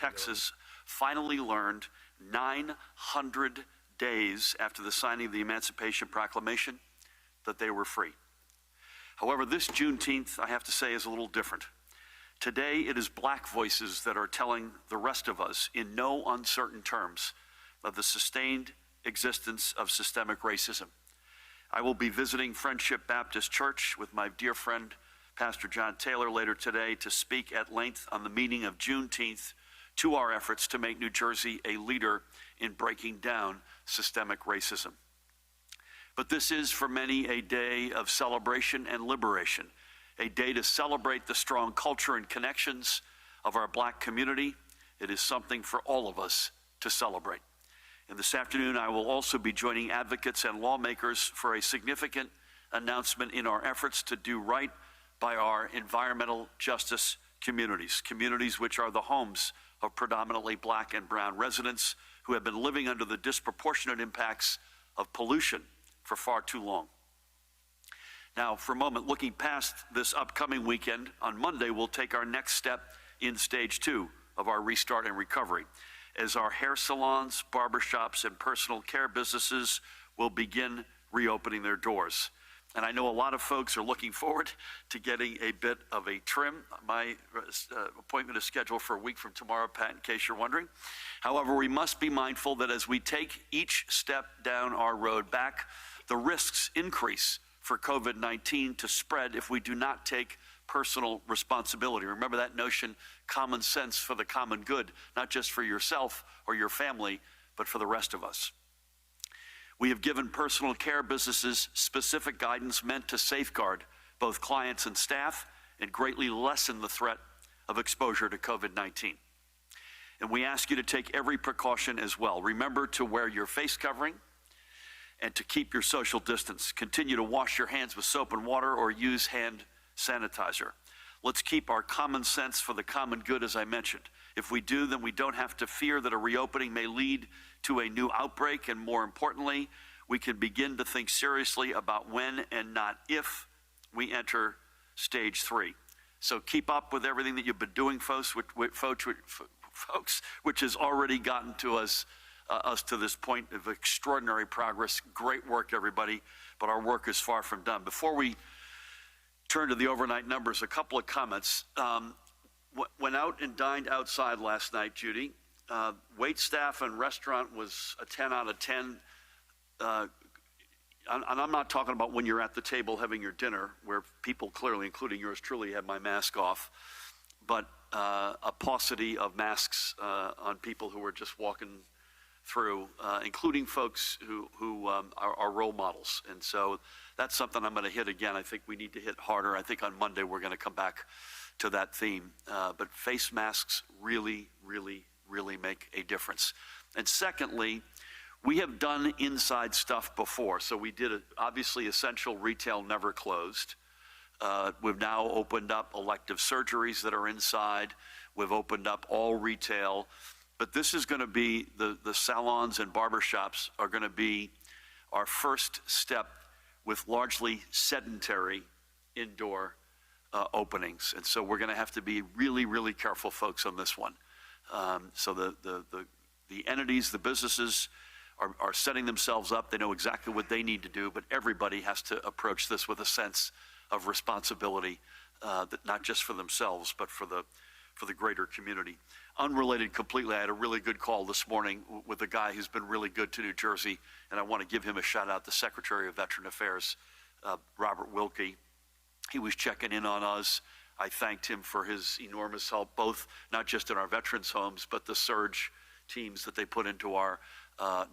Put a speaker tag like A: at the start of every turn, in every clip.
A: Texas finally learned 900 days after the signing of the Emancipation Proclamation that they were free. However, this Juneteenth, I have to say, is a little different. Today, it is black voices that are telling the rest of us in no uncertain terms of the sustained existence of systemic racism. I will be visiting Friendship Baptist Church with my dear friend, Pastor John Taylor, later today to speak at length on the meaning of Juneteenth to our efforts to make New Jersey a leader in breaking down systemic racism. But this is, for many, a day of celebration and liberation, a day to celebrate the strong culture and connections of our black community. It is something for all of us to celebrate. And this afternoon, I will also be joining advocates and lawmakers for a significant announcement in our efforts to do right by our environmental justice communities which are the homes of predominantly black and brown residents who have been living under the disproportionate impacts of pollution for far too long. Now, for a moment, looking past this upcoming weekend, on Monday, we'll take our next step in stage 2 of our restart and recovery, as our hair salons, barbershops, and personal care businesses will begin reopening their doors. And I know a lot of folks are looking forward to getting a bit of a trim. My appointment is scheduled for a week from tomorrow, Pat, in case you're wondering. However, we must be mindful that as we take each step down our road back, the risks increase for COVID-19 to spread if we do not take personal responsibility. Remember that notion, common sense for the common good, not just for yourself or your family, but for the rest of us. We have given personal care businesses specific guidance meant to safeguard both clients and staff and greatly lessen the threat of exposure to COVID-19. And we ask you to take every precaution as well. Remember to wear your face covering and to keep your social distance. Continue to wash your hands with soap and water or use hand sanitizer. Let's keep our common sense for the common good, as I mentioned. If we do, then we don't have to fear that a reopening may lead to a new outbreak, and more importantly, we can begin to think seriously about when and not if we enter stage 3. So keep up with everything that you've been doing, folks, which has already gotten to us to this point of extraordinary progress. Great work, everybody, but our work is far from done. Before we turn to the overnight numbers, a couple of comments. Went out and dined outside last night, Judy. Wait staff and restaurant was a 10 out of 10. And I'm not talking about when you're at the table having your dinner, where people clearly, including yours truly, had my mask off, but a paucity of masks on people who were just walking through, including folks who are role models. And so that's something I'm going to hit again. I think we need to hit harder. I think on Monday we're going to come back to that theme. But face masks really, really, really make a difference. And secondly, we have done inside stuff before. So we did, obviously, essential retail never closed. We've now opened up elective surgeries that are inside. We've opened up all retail. But this is going to be, the salons and barbershops are going to be our first step with largely sedentary indoor openings. And so we're going to have to be really, really careful, folks, on this one. So the entities, the businesses are setting themselves up. They know exactly what they need to do, but everybody has to approach this with a sense of responsibility, that not just for themselves, but for the greater community. Unrelated completely, I had a really good call this morning with a guy who's been really good to New Jersey, and I want to give him a shout out, the Secretary of Veteran Affairs, Robert Wilkie. He was checking in on us. I thanked him for his enormous help, both not just in our veterans' homes, but the surge teams that they put into our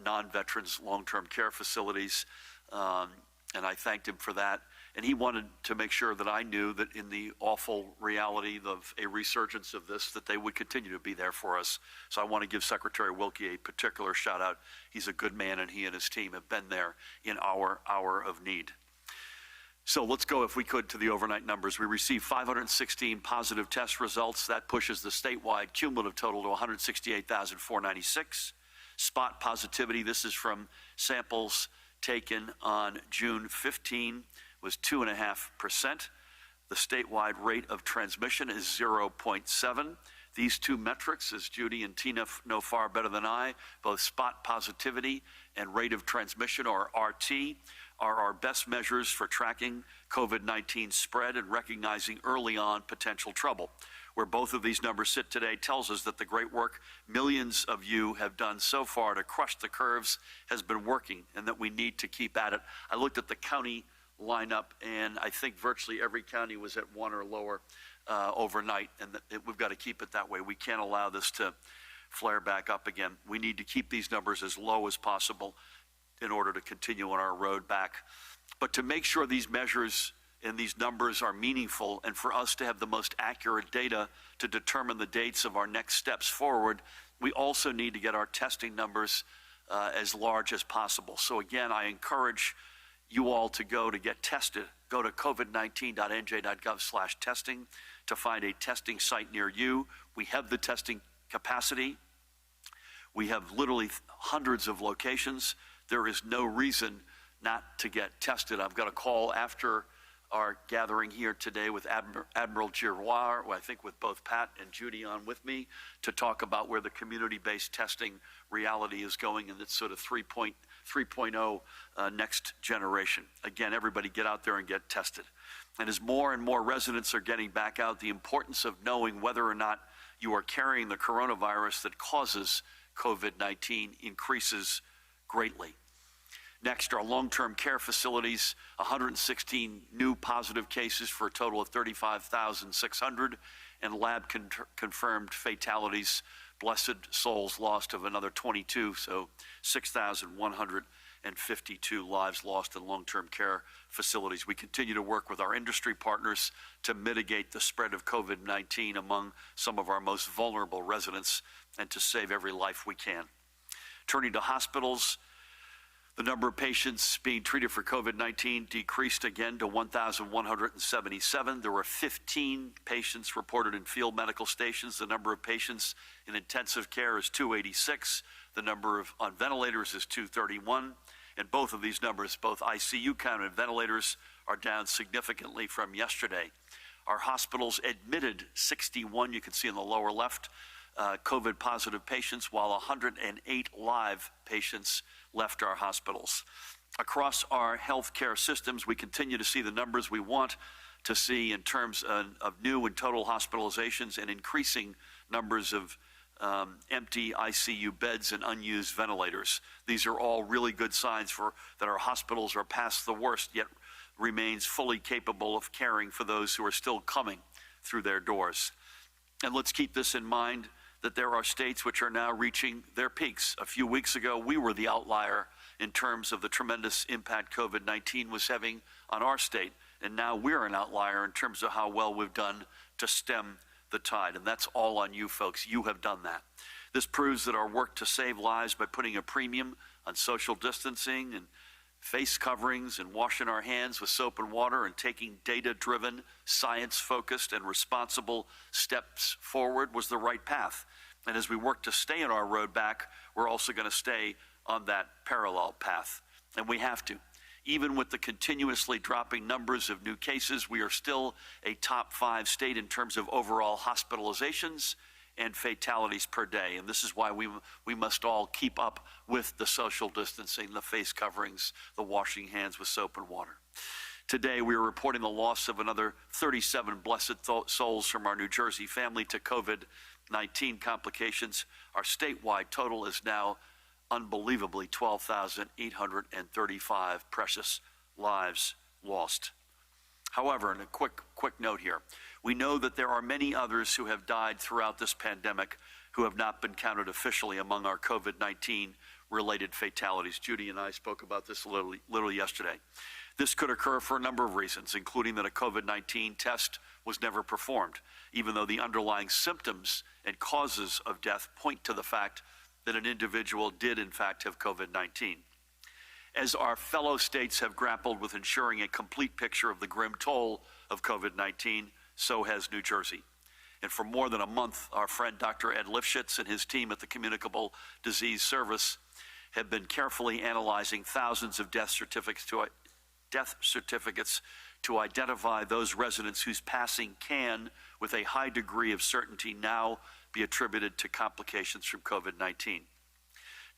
A: non-veterans long-term care facilities, and I thanked him for that. And he wanted to make sure that I knew that in the awful reality of a resurgence of this, that they would continue to be there for us. So I want to give Secretary Wilkie a particular shout out. He's a good man, and he and his team have been there in our hour of need. So let's go, if we could, to the overnight numbers. We received 516 positive test results. That pushes the statewide cumulative total to 168,496. Spot positivity, this is from samples taken on June 15, was 2.5%. The statewide rate of transmission is 0.7. These two metrics, as Judy and Tina know far better than I, both spot positivity and rate of transmission, or RT, are our best measures for tracking COVID-19 spread and recognizing early on potential trouble. Where both of these numbers sit today tells us that the great work millions of you have done so far to crush the curves has been working, and that we need to keep at it. I looked at the county lineup, and I think virtually every county was at 1 or lower overnight, and we've got to keep it that way. We can't allow this to flare back up again. We need to keep these numbers as low as possible in order to continue on our road back. But to make sure these measures and these numbers are meaningful, and for us to have the most accurate data to determine the dates of our next steps forward, we also need to get our testing numbers as large as possible. So again, I encourage you all to go to get tested. Go to covid19.nj.gov/testing to find a testing site near you. We have the testing capacity. We have literally hundreds of locations. There is no reason not to get tested. I've got a call after our gathering here today with Admiral Giroir, I think with both Pat and Judy on with me, to talk about where the community-based testing reality is going in this sort of 3.0 next generation. Again, everybody get out there and get tested. And as more and more residents are getting back out, the importance of knowing whether or not you are carrying the coronavirus that causes COVID-19 increases greatly. Next, our long-term care facilities, 116 new positive cases for a total of 35,600, and lab-confirmed fatalities, blessed souls lost, of another 22, so 6,152 lives lost in long-term care facilities. We continue to work with our industry partners to mitigate the spread of COVID-19 among some of our most vulnerable residents and to save every life we can. Turning to hospitals, the number of patients being treated for COVID-19 decreased again to 1,177. There were 15 patients reported in field medical stations. The number of patients in intensive care is 286. The number on ventilators is 231. And both of these numbers, both ICU count and ventilators, are down significantly from yesterday. Our hospitals admitted 61, you can see in the lower left, COVID positive patients, while 108 live patients left our hospitals. Across our healthcare systems, we continue to see the numbers we want to see in terms of new and total hospitalizations and increasing numbers of empty ICU beds and unused ventilators. These are all really good signs that our hospitals are past the worst, yet remains fully capable of caring for those who are still coming through their doors. And let's keep this in mind, that there are states which are now reaching their peaks. A few weeks ago, we were the outlier in terms of the tremendous impact COVID-19 was having on our state. And now we're an outlier in terms of how well we've done to stem the tide. And that's all on you folks. You have done that. This proves that our work to save lives by putting a premium on social distancing and face coverings and washing our hands with soap and water and taking data-driven, science-focused, and responsible steps forward was the right path. And as we work to stay on our road back, we're also going to stay on that parallel path. And we have to. Even with the continuously dropping numbers of new cases, we are still a top 5 state in terms of overall hospitalizations and fatalities per day. And this is why we must all keep up with the social distancing, the face coverings, the washing hands with soap and water. Today, we are reporting the loss of another 37 blessed souls from our New Jersey family to COVID-19 complications. Our statewide total is now unbelievably 12,835 precious lives lost. However, and a quick note here, we know that there are many others who have died throughout this pandemic who have not been counted officially among our COVID-19 related fatalities. Judy and I spoke about this literally yesterday. This could occur for a number of reasons, including that a COVID-19 test was never performed, even though the underlying symptoms and causes of death point to the fact that an individual did in fact have COVID-19. As our fellow states have grappled with ensuring a complete picture of the grim toll of COVID-19, so has New Jersey. And for more than a month, our friend Dr. Ed Lifshitz and his team at the Communicable Disease Service have been carefully analyzing thousands of death certificates to identify those residents whose passing can, with a high degree of certainty, now be attributed to complications from COVID-19.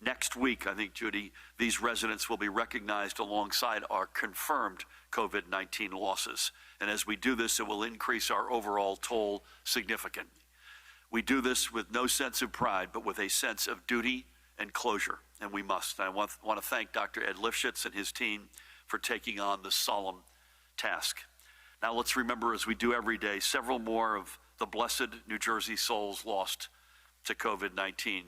A: Next week, I think, Judy, these residents will be recognized alongside our confirmed COVID-19 losses. And as we do this, it will increase our overall toll significantly. We do this with no sense of pride, but with a sense of duty and closure, and we must. And I want to thank Dr. Ed Lifshitz and his team for taking on this solemn task. Now let's remember, as we do every day, several more of the blessed New Jersey souls lost to COVID-19.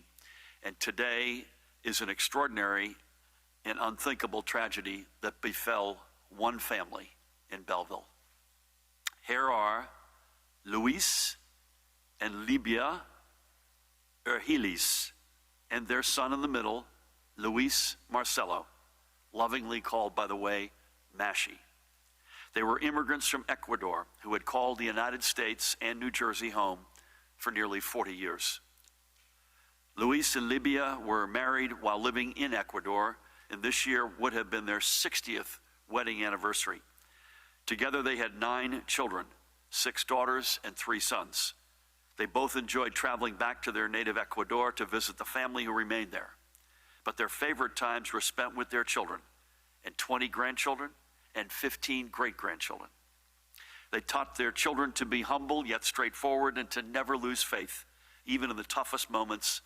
A: And today is an extraordinary and unthinkable tragedy that befell one family in Belleville. Here are Luis and Libia Urhiles and their son in the middle, Luis Marcelo, lovingly called, by the way, Mashi. They were immigrants from Ecuador who had called the United States and New Jersey home for nearly 40 years. Luis and Libia were married while living in Ecuador, and this year would have been their 60th wedding anniversary. Together they had 9 children, 6 daughters and 3 sons. They both enjoyed traveling back to their native Ecuador to visit the family who remained there. But their favorite times were spent with their children, and 20 grandchildren and 15 great-grandchildren. They taught their children to be humble yet straightforward and to never lose faith, even in the toughest moments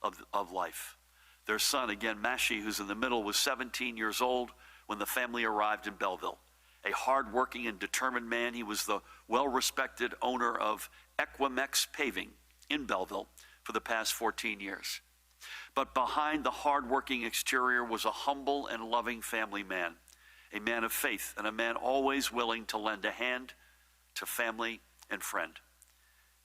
A: of life. Their son, again, Mashi, who's in the middle, was 17 years old when the family arrived in Belleville. A hard-working and determined man, he was the well-respected owner of Equimex Paving in Belleville for the past 14 years. But behind the hard-working exterior was a humble and loving family man, a man of faith, and a man always willing to lend a hand to family and friend.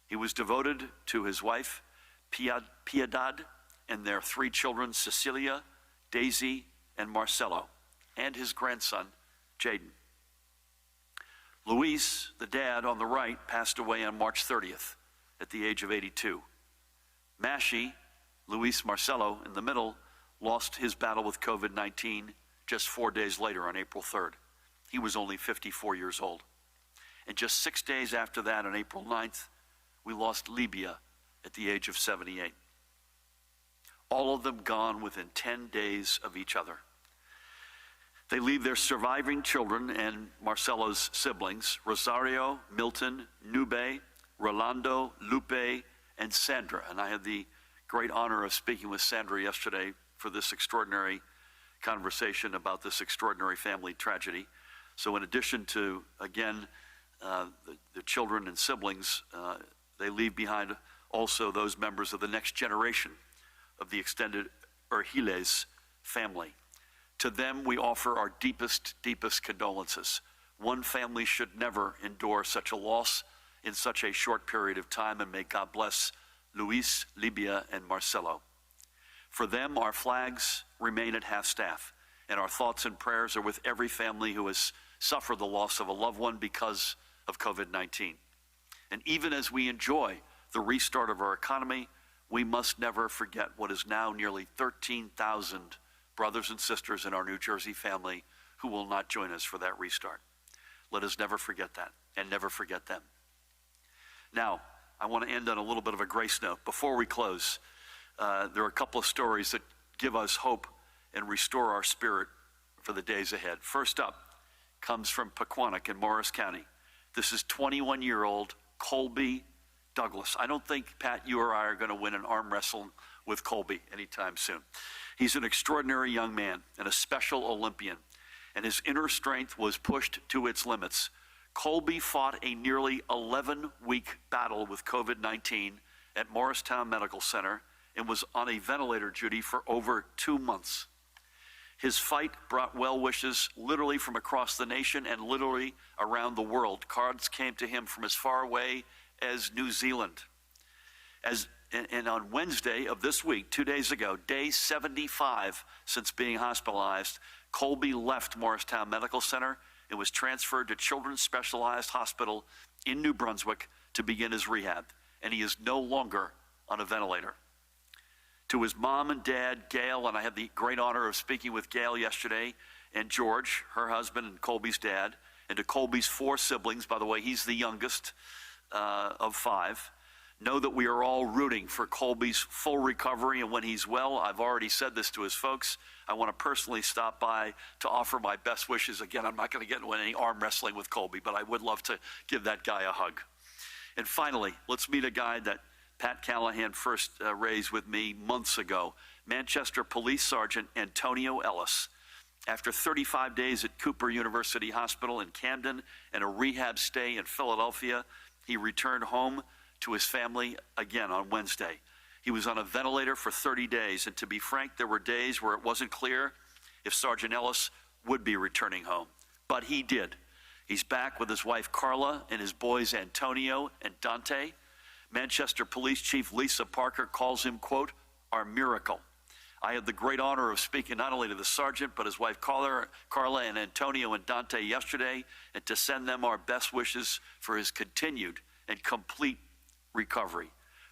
A: He was devoted to his wife, Piedad, and their 3 children, Cecilia, Daisy, and Marcelo, and his grandson, Jaden. Luis, the dad on the right, passed away on March 30th at the age of 82. Mashi, Luis Marcelo, in the middle, lost his battle with COVID-19 just 4 days later on April 3rd. He was only 54 years old. And just 6 days after that, on April 9th, we lost Libia at the age of 78. All of them gone within 10 days of each other. They leave their surviving children and Marcelo's siblings, Rosario, Milton, Nube, Rolando, Lupe, and Sandra. And I had the great honor of speaking with Sandra yesterday for this extraordinary conversation about this extraordinary family tragedy. So in addition to, again, the children and siblings, they leave behind also those members of the next generation of the extended Urhiles family. To them, we offer our deepest, deepest condolences. One family should never endure such a loss in such a short period of time, and may God bless Luis, Libia, and Marcelo. For them, our flags remain at half-staff, and our thoughts and prayers are with every family who has suffered the loss of a loved one because of COVID-19. And even as we enjoy the restart of our economy, we must never forget what is now nearly 13,000 brothers and sisters in our New Jersey family who will not join us for that restart. Let us never forget that, and never forget them. Now, I want to end on a little bit of a grace note. Before we close, there are a couple of stories that give us hope and restore our spirit for the days ahead. First up comes from Pequannock in Morris County. This is 21-year-old Colby Douglas. I don't think, Pat, you or I are going to win an arm wrestle with Colby anytime soon. He's an extraordinary young man and a special Olympian, and his inner strength was pushed to its limits. Colby fought a nearly 11-week battle with COVID-19 at Morristown Medical Center and was on a ventilator duty for over 2 months. His fight brought well wishes literally from across the nation and literally around the world. Cards came to him from as far away as New Zealand. And on Wednesday of this week, 2 days ago, day 75 since being hospitalized, Colby left Morristown Medical Center and was transferred to Children's Specialized Hospital in New Brunswick to begin his rehab. And he is no longer on a ventilator. To his mom and dad, Gail, and I had the great honor of speaking with Gail yesterday, and George, her husband and Colby's dad, and to Colby's 4 siblings, by the way, he's the youngest of 5. Know that we are all rooting for Colby's full recovery, and when he's well, I've already said this to his folks, I want to personally stop by to offer my best wishes. Again, I'm not going to get into any arm wrestling with Colby, but I would love to give that guy a hug. And finally, let's meet a guy that Pat Callahan first raised with me months ago, Manchester Police Sergeant Antonio Ellis. After 35 days at Cooper University Hospital in Camden and a rehab stay in Philadelphia, he returned home to his family again on Wednesday. He was on a ventilator for 30 days, and to be frank, there were days where it wasn't clear if Sergeant Ellis would be returning home, but he did. He's back with his wife Carla and his boys Antonio and Dante. Manchester Police Chief Lisa Parker calls him, quote, our miracle. I had the great honor of speaking not only to the sergeant, but his wife Carla and Antonio and Dante yesterday, and to send them our best wishes for his continued and complete recovery.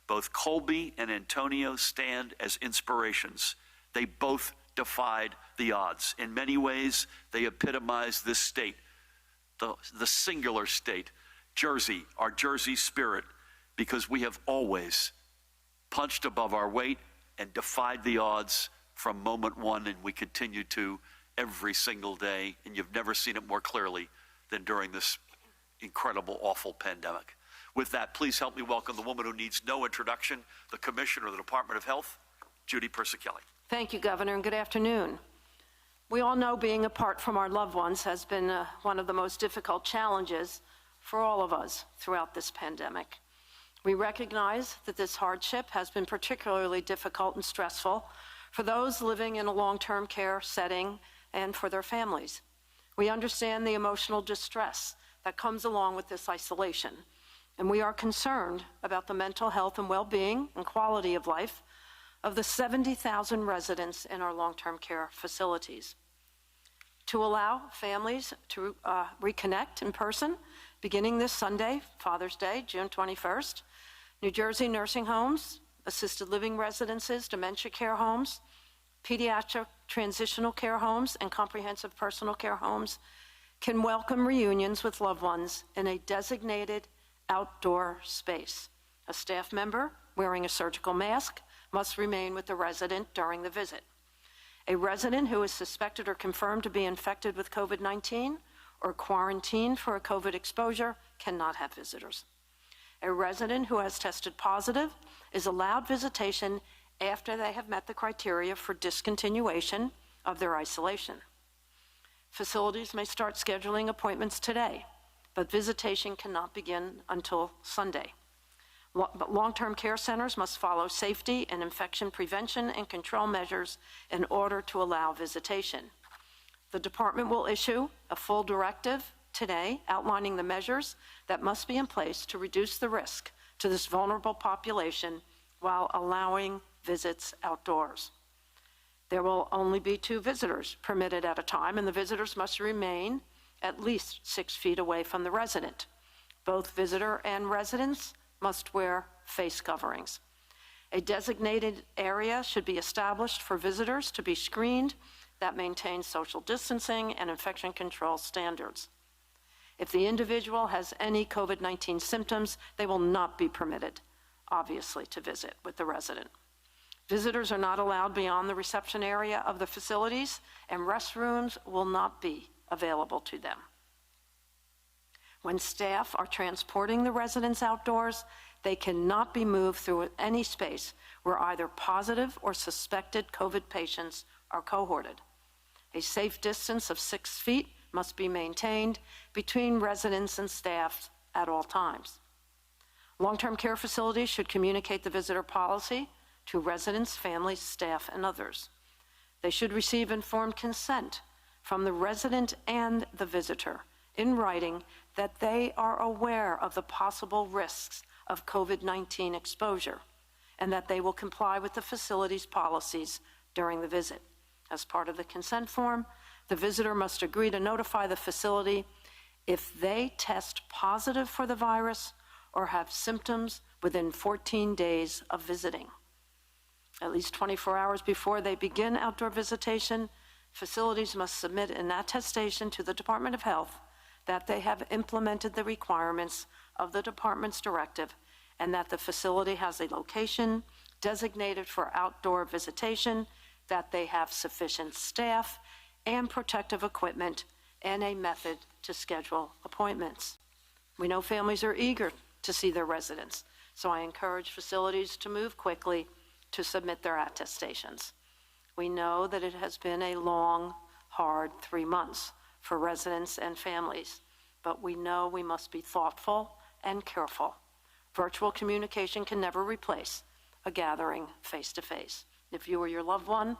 A: Both Colby and Antonio stand as inspirations. They both defied the odds. In many ways, they epitomize this state, the singular state, Jersey, our Jersey spirit, because we have always punched above our weight and defied the odds from moment one, and we continue to every single day, and you've never seen it more clearly than during this incredible, awful pandemic. With that, please help me welcome the woman who needs no introduction, the Commissioner of the Department of Health, Judy Persichilli.
B: Thank you, Governor, and good afternoon. We all know being apart from our loved ones has been one of the most difficult challenges for all of us throughout this pandemic. We recognize that this hardship has been particularly difficult and stressful for those living in a long-term care setting and for their families. We understand the emotional distress that comes along with this isolation, and we are concerned about the mental health and well-being and quality of life of the 70,000 residents in our long-term care facilities. To allow families to reconnect in person, beginning this Sunday, Father's Day, June 21st, New Jersey nursing homes, assisted living residences, dementia care homes, pediatric transitional care homes, and comprehensive personal care homes can welcome reunions with loved ones in a designated outdoor space. A staff member wearing a surgical mask must remain with the resident during the visit. A resident who is suspected or confirmed to be infected with COVID-19 or quarantined for a COVID exposure cannot have visitors. A resident who has tested positive is allowed visitation after they have met the criteria for discontinuation of their isolation. Facilities may start scheduling appointments today, but visitation cannot begin until Sunday. But long-term care centers must follow safety and infection prevention and control measures in order to allow visitation. The department will issue a full directive today outlining the measures that must be in place to reduce the risk to this vulnerable population while allowing visits outdoors. There will only be 2 visitors permitted at a time, and the visitors must remain at least 6 feet away from the resident. Both visitor and residents must wear face coverings. A designated area should be established for visitors to be screened that maintains social distancing and infection control standards. If the individual has any COVID-19 symptoms, they will not be permitted, obviously, to visit with the resident. Visitors are not allowed beyond the reception area of the facilities, and restrooms will not be available to them. When staff are transporting the residents outdoors, they cannot be moved through any space where either positive or suspected COVID patients are cohorted. A safe distance of 6 feet must be maintained between residents and staff at all times. Long-term care facilities should communicate the visitor policy to residents, families, staff, and others. They should receive informed consent from the resident and the visitor in writing that they are aware of the possible risks of COVID-19 exposure and that they will comply with the facility's policies during the visit. As part of the consent form, the visitor must agree to notify the facility if they test positive for the virus or have symptoms within 14 days of visiting. At least 24 hours before they begin outdoor visitation, facilities must submit an attestation to the Department of Health that they have implemented the requirements of the department's directive and that the facility has a location designated for outdoor visitation, that they have sufficient staff and protective equipment, and a method to schedule appointments. We know families are eager to see their residents, so I encourage facilities to move quickly to submit their attestations. We know that it has been a long, hard 3 months for residents and families, but we know we must be thoughtful and careful. Virtual communication can never replace a gathering face-to-face. If you or your loved one,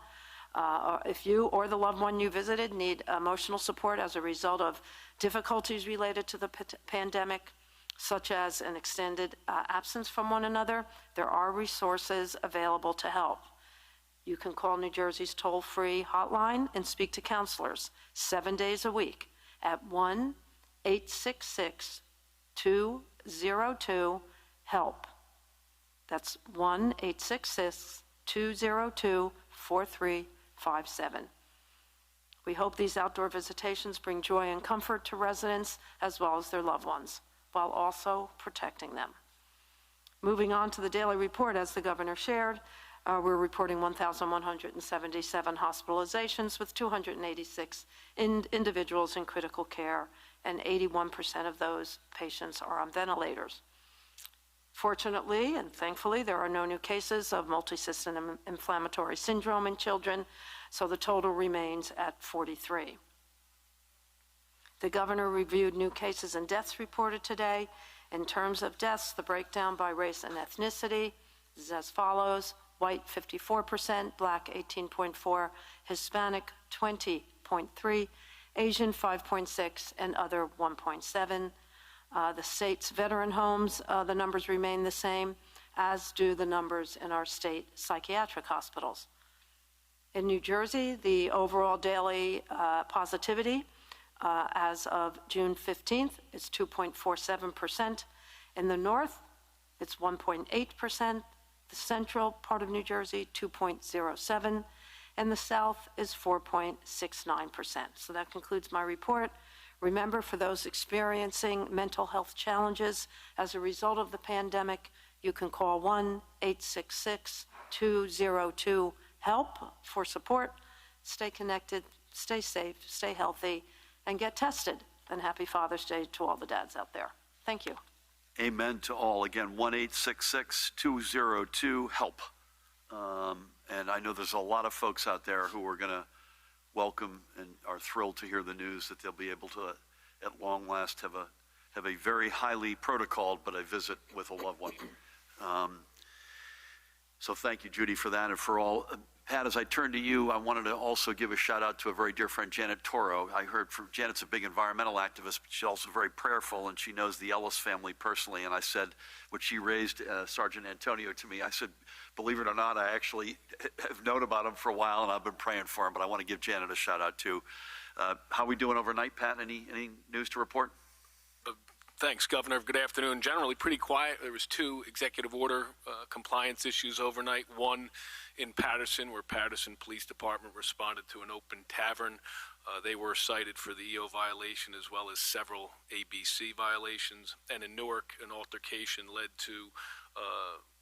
B: if you or the loved one you visited need emotional support as a result of difficulties related to the pandemic, such as an extended absence from one another, there are resources available to help. You can call New Jersey's toll-free hotline and speak to counselors 7 days a week at 1-866-202-HELP. That's 1-866-202-4357. We hope these outdoor visitations bring joy and comfort to residents as well as their loved ones, while also protecting them. Moving on to the daily report, as the governor shared, we're reporting 1,177 hospitalizations with 286 individuals in critical care, and 81% of those patients are on ventilators. Fortunately and thankfully, there are no new cases of multisystem inflammatory syndrome in children, so the total remains at 43. The governor reviewed new cases and deaths reported today. In terms of deaths, the breakdown by race and ethnicity is as follows: white 54%, black 18.4%, Hispanic 20.3%, Asian 5.6%, and other 1.7%. The state's veteran homes, the numbers remain the same, as do the numbers in our state psychiatric hospitals. In New Jersey, the overall daily positivity as of June 15th is 2.47%. In the north, it's 1.8%. The central part of New Jersey, 2.07%. And the south is 4.69%. So that concludes my report. Remember, for those experiencing mental health challenges as a result of the pandemic, you can call 1-866-202-HELP for support. Stay connected, stay safe, stay healthy, and get tested. And happy Father's Day to all the dads out there. Thank you.
A: Amen to all. Again, 1-866-202-HELP. And I know there's a lot of folks out there who are going to welcome and are thrilled to hear the news that they'll be able to, at long last, have a very highly protocoled, but a visit with a loved one. So thank you, Judy, for that and for all. Pat, as I turn to you, I wanted to also give a shout out to a very dear friend, Janet Toro. I heard from Janet's a big environmental activist, but she's also very prayerful, and she knows the Ellis family personally. And I said, when she raised Sergeant Antonio to me, I said, believe it or not, I actually have known about him for a while, and I've been praying for him, but I want to give Janet a shout out too. How are we doing overnight, Pat? Any news to report?
C: Thanks, Governor. Good afternoon. Generally pretty quiet. There was 2 executive order compliance issues overnight. One in Paterson, where Paterson Police Department responded to an open tavern. They were cited for the EO violation as well as several ABC violations. And in Newark, an altercation led to,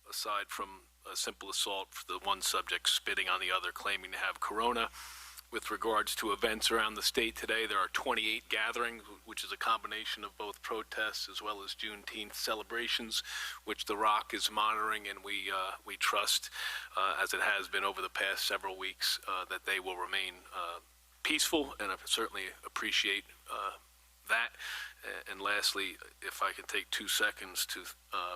C: aside from a simple assault, for the one subject spitting on the other, claiming to have corona. With regards to events around the state today, there are 28 gatherings, which is a combination of both protests as well as Juneteenth celebrations, which The Rock is monitoring, and we trust, as it has been over the past several weeks, that they will remain peaceful, and I certainly appreciate that. And lastly, if I can take 2 seconds to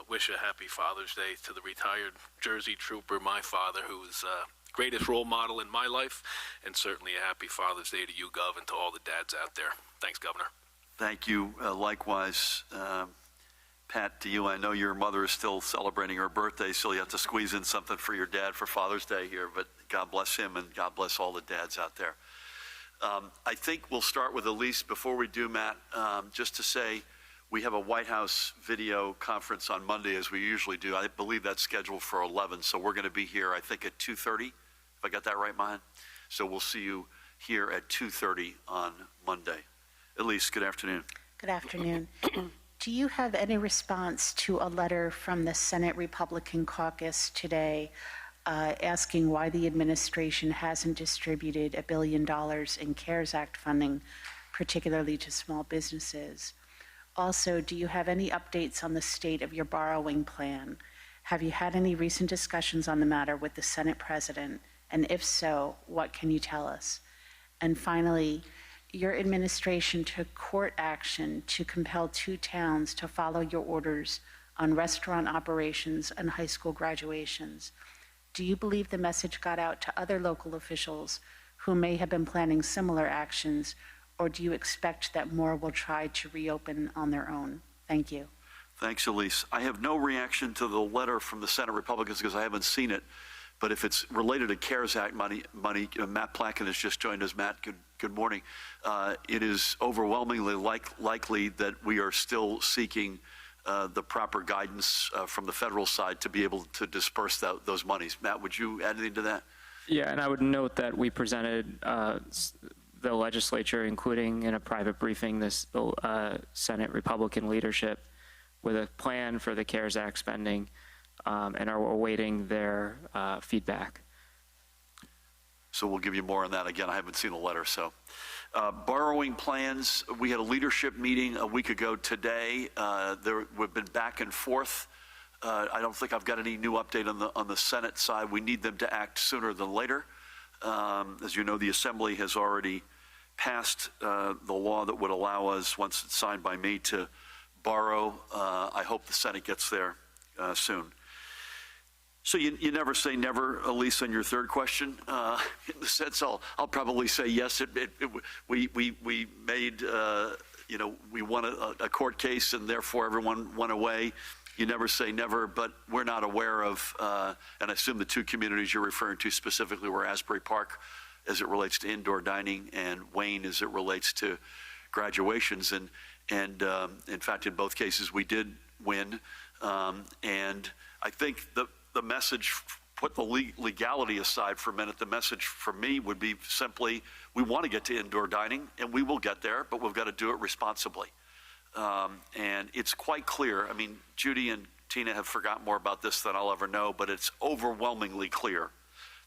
C: wish a happy Father's Day to the retired Jersey trooper, my father, who is greatest role model in my life, and certainly a happy Father's Day to you, Gov, and to all the dads out there. Thanks, Governor.
A: Thank you. Likewise, Pat, to you. I know your mother is still celebrating her birthday, so you have to squeeze in something for your dad for Father's Day here, but God bless him, and God bless all the dads out there. I think we'll start with Elise. Before we do, Matt, just to say, we have a White House video conference on Monday, as we usually do. I believe that's scheduled for 11, so we're going to be here, I think, at 2:30. If I got that right, Mahan? So we'll see you here at 2:30 on Monday. Elise, good afternoon.
D: Good afternoon. Do you have any response to a letter from the Senate Republican caucus today asking why the administration hasn't distributed $1 billion in CARES Act funding, particularly to small businesses? Also, do you have any updates on the state of your borrowing plan? Have you had any recent discussions on the matter with the Senate President? And if so, what can you tell us? And finally, your administration took court action to compel 2 towns to follow your orders on restaurant operations and high school graduations. Do you believe the message got out to other local officials who may have been planning similar actions, or do you expect that more will try to reopen on their own? Thank you.
A: Thanks, Elise. I have no reaction to the letter from the Senate Republicans because I haven't seen it. But if it's related to CARES Act money, Matt Placken has just joined us. Matt, good morning. It is overwhelmingly likely that we are still seeking the proper guidance from the federal side to be able to disperse those monies. Matt, would you add anything to that?
E: Yeah, and I would note that we presented the legislature, including in a private briefing, the Senate Republican leadership with a plan for the CARES Act spending, and are awaiting their feedback.
A: So we'll give you more on that. Again, I haven't seen the letter. So borrowing plans, we had a leadership meeting a week ago today. We've been back and forth. I don't think I've got any new update on the Senate side. We need them to act sooner than later. As you know, the Assembly has already passed the law that would allow us, once it's signed by me, to borrow. I hope the Senate gets there soon. So you never say never, Elise, on your third question. In the sense, I'll probably say yes. We made, we won a court case, and therefore everyone went away. You never say never, but we're not aware of, and I assume the 2 communities you're referring to specifically were Asbury Park, as it relates to indoor dining, and Wayne, as it relates to graduations. And in fact, in both cases, we did win. And I think the message, put the legality aside for a minute, the message for me would be simply, we want to get to indoor dining, and we will get there, but we've got to do it responsibly. And it's quite clear. I mean, Judy and Tina have forgotten more about this than I'll ever know, but it's overwhelmingly clear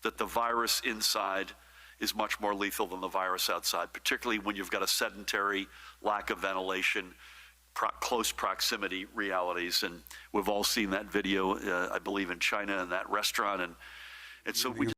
A: that the virus inside is much more lethal than the virus outside, particularly when you've got a sedentary, lack of ventilation, close proximity realities. And we've all seen that video, I believe, in China in that restaurant. And so we